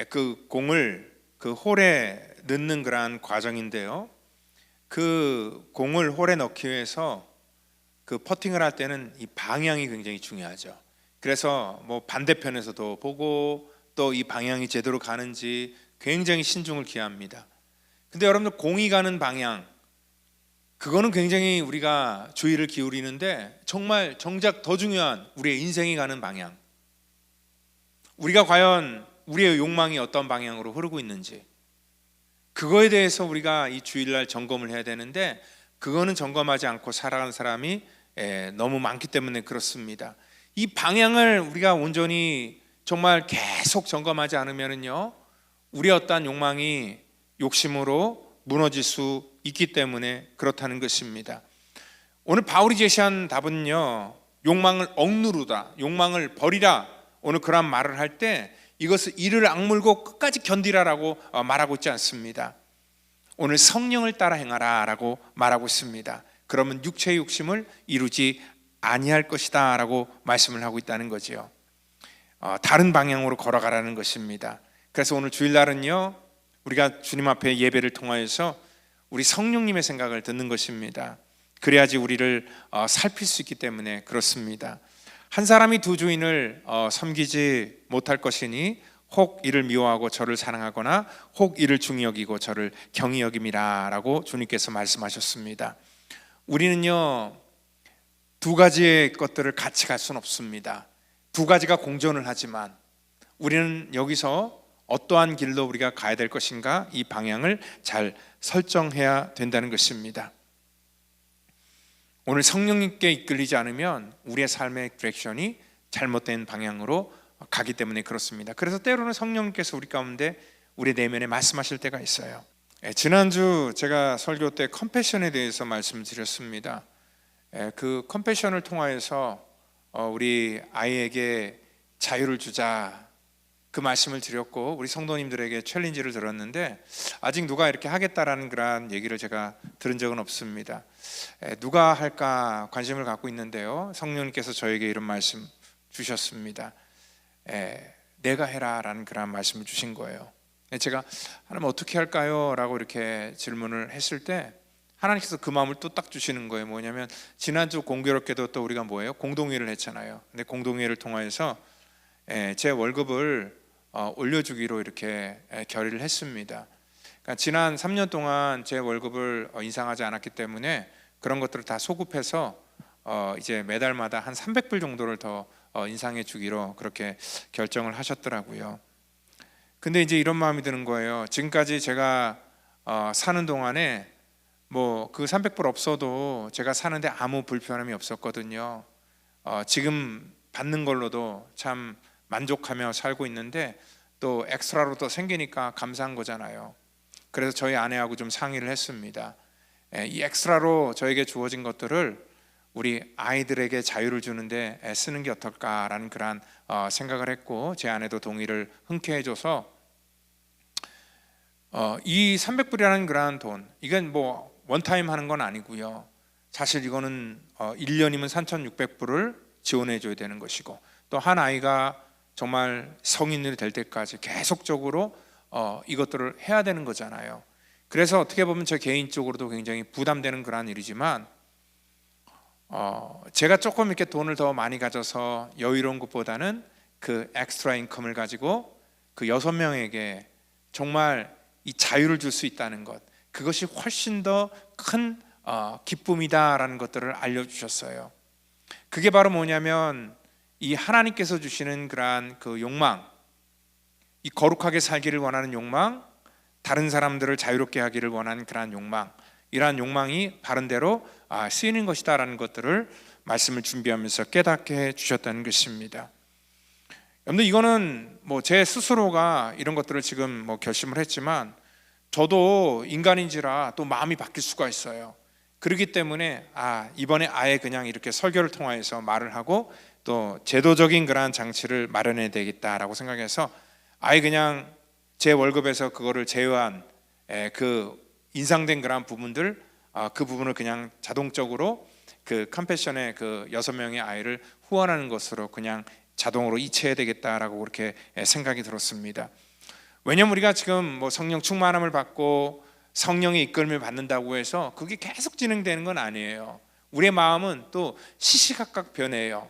그 공을 그 홀에 넣는 그러한 과정인데요, 그 공을 홀에 넣기 위해서 그 퍼팅을 할 때는 이 방향이 굉장히 중요하죠. 그래서 뭐 반대편에서도 보고 또 이 방향이 제대로 가는지 굉장히 신중을 기합니다. 근데 여러분들, 공이 가는 방향, 그거는 굉장히 우리가 주의를 기울이는데 정말 정작 더 중요한 우리의 인생이 가는 방향, 우리가 과연 우리의 욕망이 어떤 방향으로 흐르고 있는지, 그거에 대해서 우리가 이 주일날 점검을 해야 되는데 그거는 점검하지 않고 살아가는 사람이 너무 많기 때문에 그렇습니다. 이 방향을 우리가 온전히 정말 계속 점검하지 않으면요, 우리의 어떠한 욕망이 욕심으로 무너질 수 있기 때문에 그렇다는 것입니다. 오늘 바울이 제시한 답은요, 욕망을 억누르다, 욕망을 버리라, 오늘 그런 말을 할 때 이것을 이를 악물고 끝까지 견디라라고 말하고 있지 않습니다. 오늘 성령을 따라 행하라 라고 말하고 있습니다. 그러면 육체의 욕심을 이루지 아니할 것이다 라고 말씀을 하고 있다는 거죠. 다른 방향으로 걸어가라는 것입니다. 그래서 오늘 주일날은요, 우리가 주님 앞에 예배를 통하여서 우리 성령님의 생각을 듣는 것입니다. 그래야지 우리를 살필 수 있기 때문에 그렇습니다. 한 사람이 두 주인을 섬기지 못할 것이니 혹 이를 미워하고 저를 사랑하거나 혹 이를 중히 여기고 저를 경히 여김이라 라고 주님께서 말씀하셨습니다. 우리는요, 두 가지의 것들을 같이 갈 수는 없습니다. 두 가지가 공존을 하지만 우리는 여기서 어떠한 길로 우리가 가야 될 것인가, 이 방향을 잘 설정해야 된다는 것입니다. 오늘 성령님께 이끌리지 않으면 우리의 삶의 디렉션이 잘못된 방향으로 가기 때문에 그렇습니다. 그래서 때로는 성령님께서 우리 가운데 우리 내면에 말씀하실 때가 있어요. 지난주 제가 설교 때 컴패션에 대해서 말씀드렸습니다. 그 컴패션을 통하여서 우리 아이에게 자유를 주자, 그 말씀을 드렸고 우리 성도님들에게 챌린지를 들었는데 아직 누가 이렇게 하겠다라는 그런 얘기를 제가 들은 적은 없습니다. 누가 할까 관심을 갖고 있는데요, 성령님께서 저에게 이런 말씀 주셨습니다. 내가 해라라는 그런 말씀을 주신 거예요. 제가 하나님 어떻게 할까요? 라고 이렇게 질문을 했을 때 하나님께서 그 마음을 또 딱 주시는 거예요. 뭐냐면 지난주 공교롭게도 또 우리가 뭐예요? 공동회를 했잖아요. 근데 공동회를 통해서 제 월급을 올려주기로 이렇게 결의를 했습니다. 그러니까 지난 3년 동안 제 월급을 인상하지 않았기 때문에 그런 것들을 다 소급해서 이제 매달마다 한 300불 정도를 더 인상해 주기로 그렇게 결정을 하셨더라고요. 근데 이제 이런 마음이 드는 거예요. 지금까지 제가 사는 동안에 뭐 그 300불 없어도 제가 사는데 아무 불편함이 없었거든요. 지금 받는 걸로도 참 만족하며 살고 있는데 또 엑스트라로 또 생기니까 감사한 거잖아요. 그래서 저희 아내하고 좀 상의를 했습니다. 이 엑스트라로 저에게 주어진 것들을 우리 아이들에게 자유를 주는데 쓰는 게 어떨까라는 그런 생각을 했고, 제 아내도 동의를 흔쾌히 해줘서 이 300불이라는 그러한 돈, 이건 뭐 원타임 하는 건 아니고요. 사실 이거는 1년이면 3,600불을 지원해 줘야 되는 것이고, 또 한 아이가 정말 성인이 될 때까지 계속적으로 이것들을 해야 되는 거잖아요. 그래서 어떻게 보면 저 개인적으로도 굉장히 부담되는 그런 일이지만 제가 조금 이렇게 돈을 더 많이 가져서 여유로운 것보다는 그 엑스트라 인컴을 가지고 그 6명에게 정말 이 자유를 줄 수 있다는 것, 그것이 훨씬 더 큰 기쁨이다라는 것들을 알려주셨어요. 그게 바로 뭐냐면 이 하나님께서 주시는 그러한 그 욕망, 이 거룩하게 살기를 원하는 욕망, 다른 사람들을 자유롭게 하기를 원하는 그러한 욕망, 이러한 욕망이 바른 대로 쓰이는 것이다라는 것들을 말씀을 준비하면서 깨닫게 해 주셨다는 것입니다. 여러분들, 이거는 뭐 제 스스로가 이런 것들을 지금 뭐 결심을 했지만 저도 인간인지라 또 마음이 바뀔 수가 있어요. 그렇기 때문에 이번에 아예 그냥 이렇게 설교를 통해서 말을 하고 또 제도적인 그러한 장치를 마련해야 되겠다라고 생각해서 아예 그냥 제 월급에서 그거를 제외한 그 인상된 그러한 부분들, 그 부분을 그냥 자동적으로 그 컴패션의 그 6명의 아이를 후원하는 것으로 그냥 자동으로 이체해야 되겠다라고 그렇게 생각이 들었습니다. 왜냐면 우리가 지금 뭐 성령 충만함을 받고 성령의 이끌림을 받는다고 해서 그게 계속 진행되는 건 아니에요. 우리의 마음은 또 시시각각 변해요.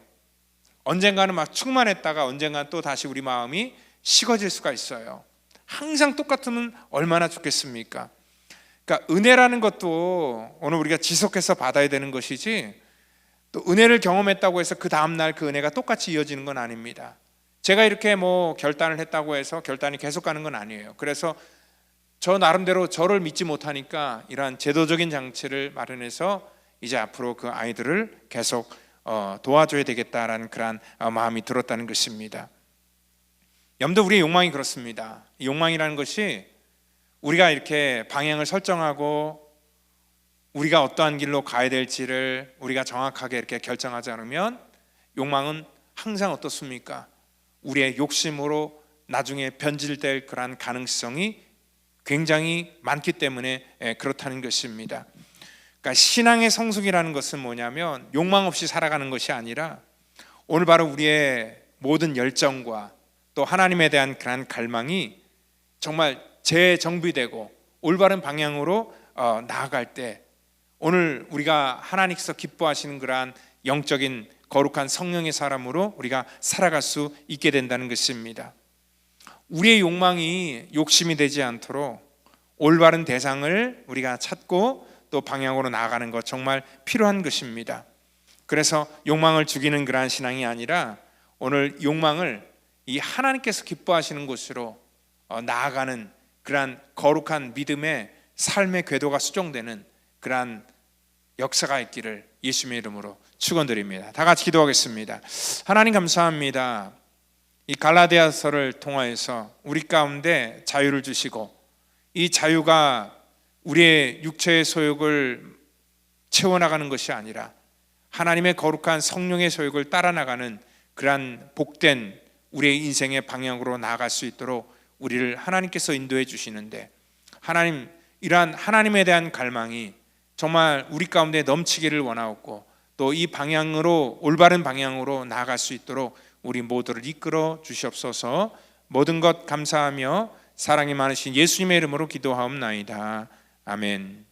언젠가는 막 충만했다가 언젠가는 또 다시 우리 마음이 식어질 수가 있어요. 항상 똑같으면 얼마나 좋겠습니까? 그러니까 은혜라는 것도 오늘 우리가 지속해서 받아야 되는 것이지, 또 은혜를 경험했다고 해서 그 다음날 그 은혜가 똑같이 이어지는 건 아닙니다. 제가 이렇게 뭐 결단을 했다고 해서 결단이 계속 가는 건 아니에요. 그래서 저 나름대로 저를 믿지 못하니까 이러한 제도적인 장치를 마련해서 이제 앞으로 그 아이들을 계속 도와줘야 되겠다라는 그런 마음이 들었다는 것입니다. 여러분들, 우리의 욕망이 그렇습니다. 이 욕망이라는 것이 우리가 이렇게 방향을 설정하고 우리가 어떠한 길로 가야 될지를 우리가 정확하게 이렇게 결정하지 않으면 욕망은 항상 어떻습니까? 우리의 욕심으로 나중에 변질될 그런 가능성이 굉장히 많기 때문에 그렇다는 것입니다. 그러니까 신앙의 성숙이라는 것은 뭐냐면 욕망 없이 살아가는 것이 아니라 오늘 바로 우리의 모든 열정과 또 하나님에 대한 그런 갈망이 정말 재정비되고 올바른 방향으로 나아갈 때 오늘 우리가 하나님께서 기뻐하시는 그러한 영적인 거룩한 성령의 사람으로 우리가 살아갈 수 있게 된다는 것입니다. 우리의 욕망이 욕심이 되지 않도록 올바른 대상을 우리가 찾고 또 방향으로 나아가는 것 정말 필요한 것입니다. 그래서 욕망을 죽이는 그러한 신앙이 아니라 오늘 욕망을 이 하나님께서 기뻐하시는 곳으로 나아가는 그러한 거룩한 믿음의 삶의 궤도가 수정되는 그러한 역사가 있기를 예수님의 이름으로 축원드립니다. 다 같이 기도하겠습니다. 하나님, 감사합니다. 이 갈라디아서를 통하여서 우리 가운데 자유를 주시고 이 자유가 우리의 육체의 소욕을 채워나가는 것이 아니라 하나님의 거룩한 성령의 소욕을 따라 나가는 그러한 복된 우리의 인생의 방향으로 나아갈 수 있도록 우리를 하나님께서 인도해 주시는데, 하나님, 이러한 하나님에 대한 갈망이 정말 우리 가운데 넘치기를 원하옵고 또 이 방향으로 올바른 방향으로 나아갈 수 있도록 우리 모두를 이끌어 주시옵소서. 모든 것 감사하며 사랑이 많으신 예수님의 이름으로 기도하옵나이다. 아멘.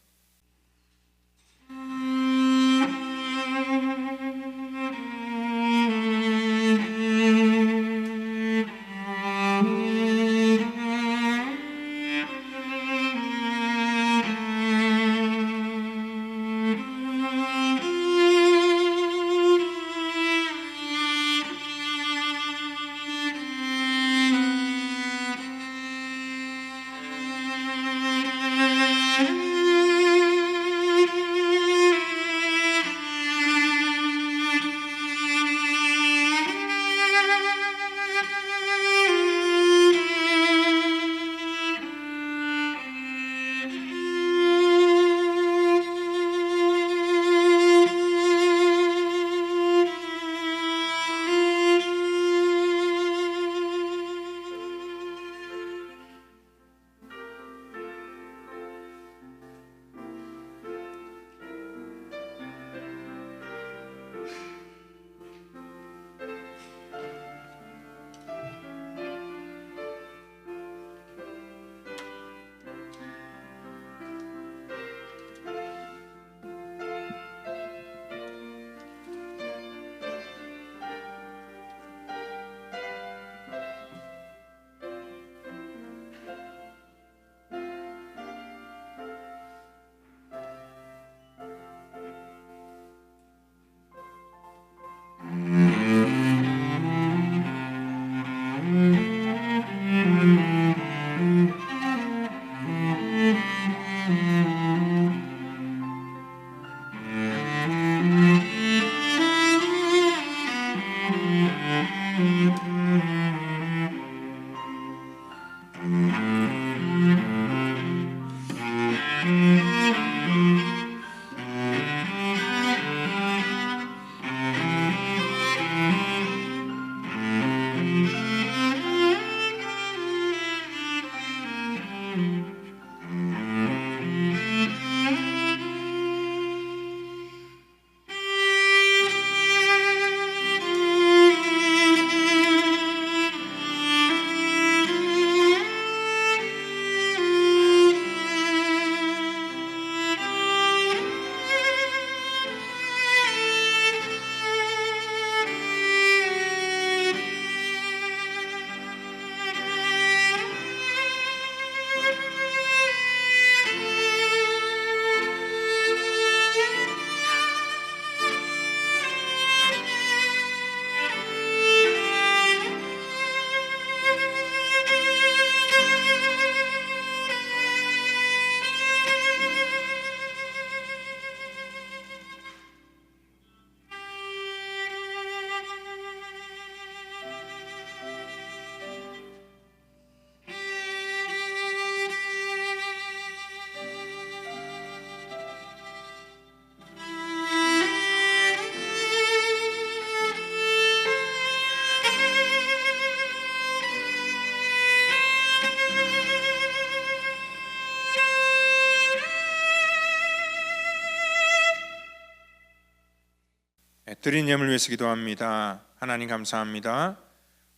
드린 예물 위해서 기도합니다. 하나님 감사합니다.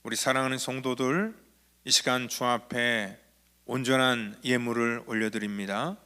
우리 사랑하는 성도들 이 시간 주 앞에 온전한 예물을 올려드립니다.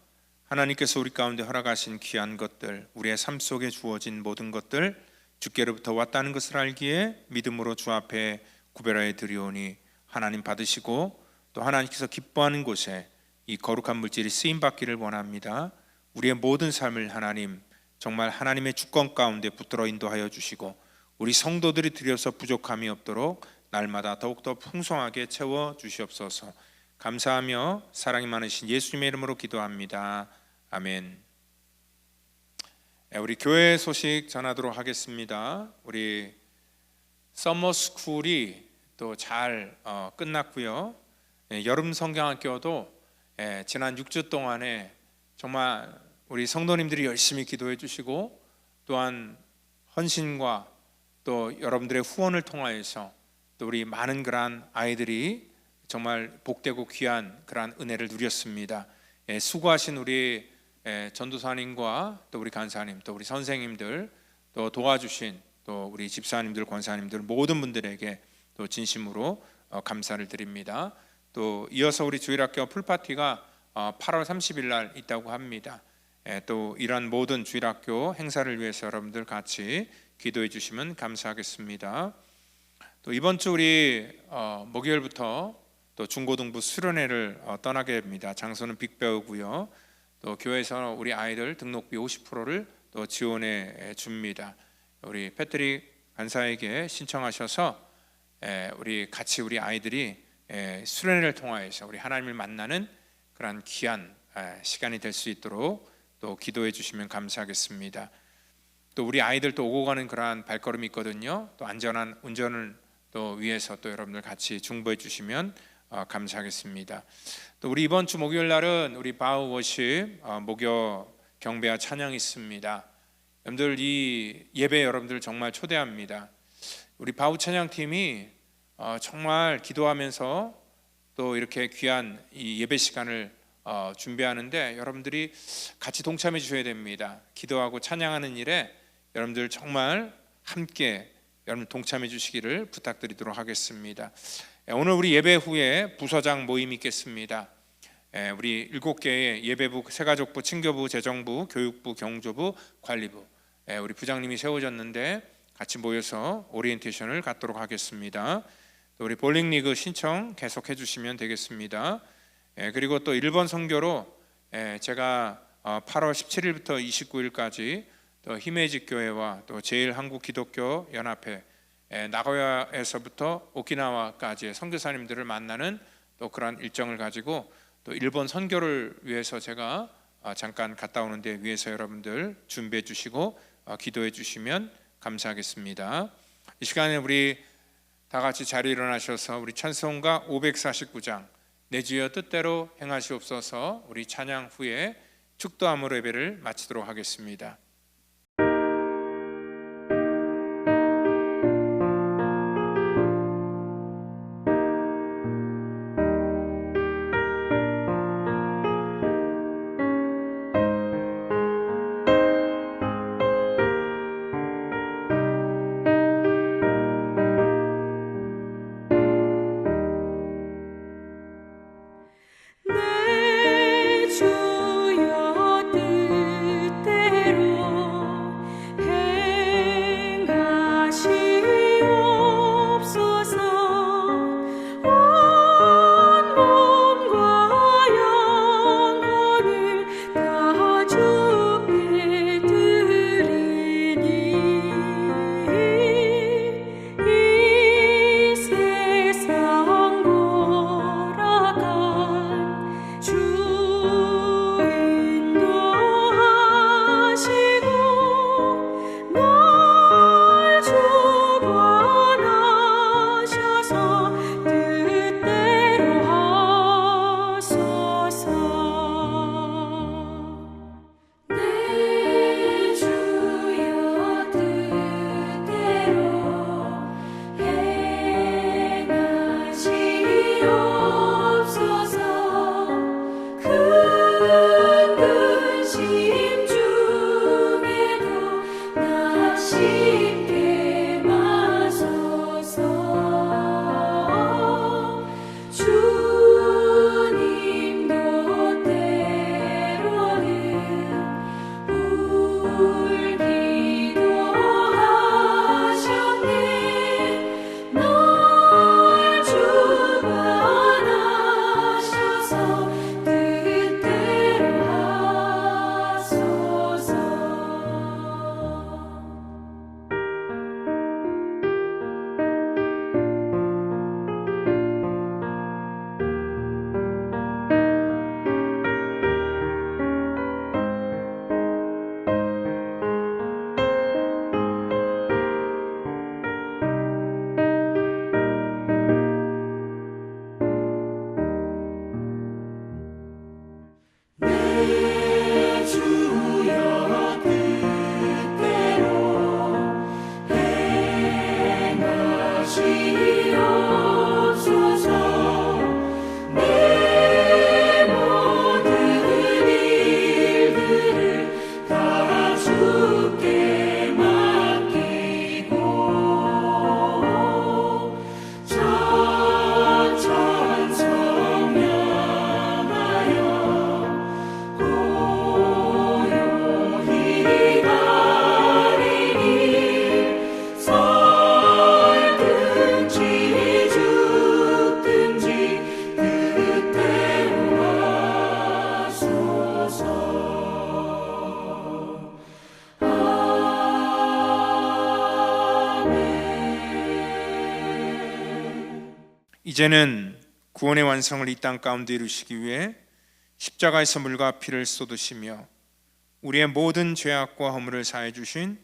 하나님께서 우리 가운데 허락하신 귀한 것들, 우리의 삶 속에 주어진 모든 것들 주께로부터 왔다는 것을 알기에 믿음으로 주 앞에 구별하여 드리오니 하나님 받으시고 또 하나님께서 기뻐하는 곳에 이 거룩한 물질이 쓰임받기를 원합니다. 우리의 모든 삶을 하나님 정말 하나님의 주권 가운데 붙들어 인도하여 주시고 우리 성도들이 드려서 부족함이 없도록 날마다 더욱더 풍성하게 채워 주시옵소서. 감사하며 사랑이 많으신 예수님의 이름으로 기도합니다. 아멘. 우리 교회 소식 전하도록 하겠습니다. 우리 서머 스쿨이 또 잘 끝났고요. 여름 성경학교도 지난 6주 동안에 정말 우리 성도님들이 열심히 기도해 주시고 또한 헌신과 또 여러분들의 후원을 통하여서 또 우리 많은 그러한 아이들이 정말 복되고 귀한 그러한 은혜를 누렸습니다. 수고하신 우리 전도사님과 또 우리 간사님 또 우리 선생님들 또 도와주신 또 우리 집사님들 권사님들 모든 분들에게 또 진심으로 감사를 드립니다. 또 이어서 우리 주일학교 풀파티가 8월 30일 날 있다고 합니다. 또 이러한 모든 주일학교 행사를 위해서 여러분들 같이 기도해 주시면 감사하겠습니다. 또 이번 주 우리 목요일부터 또 중고등부 수련회를 떠나게 됩니다. 장소는 빅베어고요. 또 교회에서 우리 아이들 등록비 50%를 또 지원해 줍니다. 우리 패트릭 간사에게 신청하셔서 우리 같이 우리 아이들이 수련회를 통하여서 우리 하나님을 만나는 그러한 귀한 시간이 될 수 있도록 또 기도해 주시면 감사하겠습니다. 또 우리 아이들 또 오고 가는 그러한 발걸음이 있거든요. 또 안전한 운전을 또 위해서 또 여러분들 같이 중보해 주시면 감사하겠습니다. 또 우리 이번 주 목요일 날은 우리 바우 워십 목요 경배와 찬양이 있습니다. 여러분들 이 예배 여러분들 정말 초대합니다. 우리 바우 찬양팀이 정말 기도하면서 또 이렇게 귀한 이 예배 시간을 준비하는데 여러분들이 같이 동참해 주셔야 됩니다. 기도하고 찬양하는 일에 여러분들 정말 함께 여러분 동참해 주시기를 부탁드리도록 하겠습니다. 오늘 우리 예배 후에 부서장 모임이 있겠습니다. 우리 7개의 예배부, 세가족부, 친교부, 재정부, 교육부, 경조부, 관리부 우리 부장님이 세워졌는데 같이 모여서 오리엔테이션을 갖도록 하겠습니다. 또 우리 볼링리그 신청 계속해 주시면 되겠습니다. 그리고 또 일본 선교로 제가 8월 17일부터 29일까지 또 히메지 교회와 또 제일한국기독교연합회 나고야에서부터 오키나와까지의 선교사님들을 만나는 또 그런 일정을 가지고 또 일본 선교를 위해서 제가 잠깐 갔다 오는데 위해서 여러분들 준비해 주시고 기도해 주시면 감사하겠습니다. 이 시간에 우리 다 같이 자리에 일어나셔서 우리 찬송가 549장 내 주여 뜻대로 행하시옵소서 우리 찬양 후에 축도함으로 예배를 마치도록 하겠습니다. 내 주여 뜻대로 근심 중에도 나 이제는 구원의 완성을 이 땅 가운데 이루시기 위해 십자가에서 물과 피를 쏟으시며 우리의 모든 죄악과 허물을 사해 주신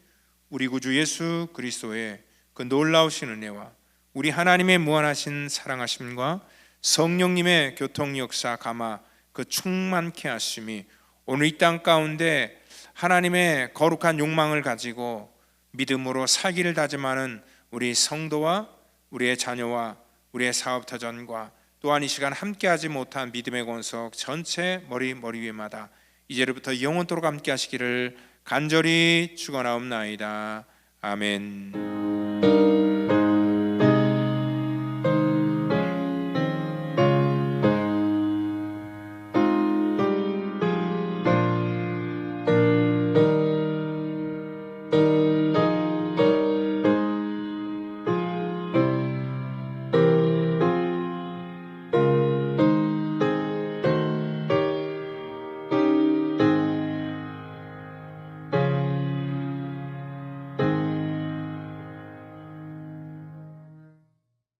우리 구주 예수 그리스도의 그 놀라우신 은혜와 우리 하나님의 무한하신 사랑하심과 성령님의 교통 역사 감화 그 충만케 하심이 오늘 이 땅 가운데 하나님의 거룩한 욕망을 가지고 믿음으로 살기를 다짐하는 우리 성도와 우리의 자녀와 우리의 사업터전과 또한 이 시간 함께하지 못한 믿음의 권석 전체 머리 위마다 이제부터 영원토록 함께 하시기를 간절히 축원하옵나이다. 아멘.